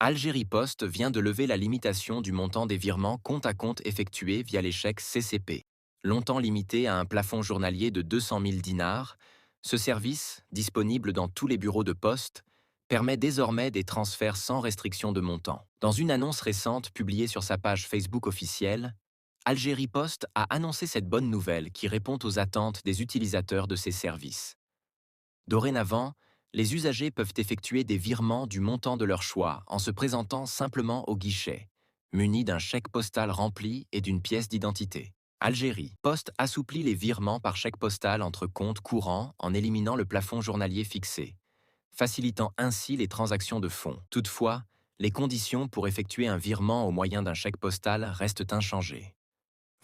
Algérie Post vient de lever la limitation du montant des virements compte à compte effectués via les chèques CCP. Longtemps limité à un plafond journalier de 200 000 dinars, ce service, disponible dans tous les bureaux de poste, permet désormais des transferts sans restriction de montant. Dans une annonce récente publiée sur sa page Facebook officielle, Algérie Post a annoncé cette bonne nouvelle qui répond aux attentes des utilisateurs de ces services. Dorénavant, les usagers peuvent effectuer des virements du montant de leur choix en se présentant simplement au guichet, munis d'un chèque postal rempli et d'une pièce d'identité. Algérie Poste assouplit les virements par chèque postal entre comptes courants en éliminant le plafond journalier fixé, facilitant ainsi les transactions de fonds. Toutefois, les conditions pour effectuer un virement au moyen d'un chèque postal restent inchangées.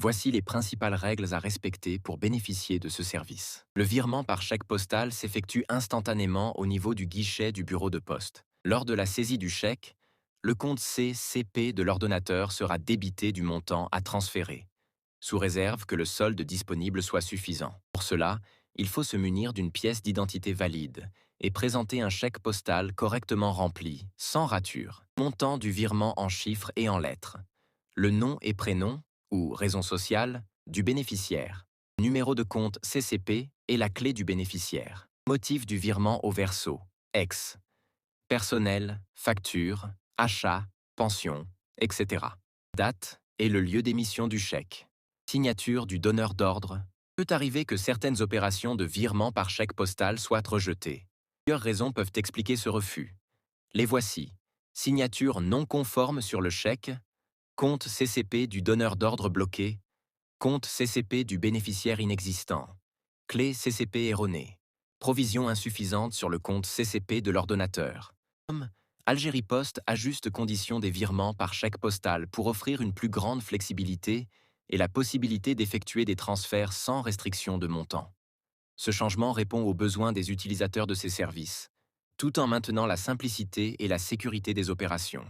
Voici les principales règles à respecter pour bénéficier de ce service. Le virement par chèque postal s'effectue instantanément au niveau du guichet du bureau de poste. Lors de la saisie du chèque, le compte CCP de l'ordonnateur sera débité du montant à transférer, sous réserve que le solde disponible soit suffisant. Pour cela, il faut se munir d'une pièce d'identité valide et présenter un chèque postal correctement rempli, sans rature. Montant du virement en chiffres et en lettres. Le nom et prénom, ou raison sociale, du bénéficiaire. Numéro de compte CCP et la clé du bénéficiaire. Motif du virement au verso. Ex. Personnel, facture, achat, pension, etc. Date et le lieu d'émission du chèque. Signature du donneur d'ordre. Peut arriver que certaines opérations de virement par chèque postal soient rejetées. Plusieurs raisons peuvent expliquer ce refus. Les voici. Signature non conforme sur le chèque, compte CCP du donneur d'ordre bloqué, compte CCP du bénéficiaire inexistant, clé CCP erronée, provision insuffisante sur le compte CCP de l'ordonnateur. Algérie Post ajuste conditions des virements par chèque postal pour offrir une plus grande flexibilité et la possibilité d'effectuer des transferts sans restriction de montant. Ce changement répond aux besoins des utilisateurs de ces services, tout en maintenant la simplicité et la sécurité des opérations.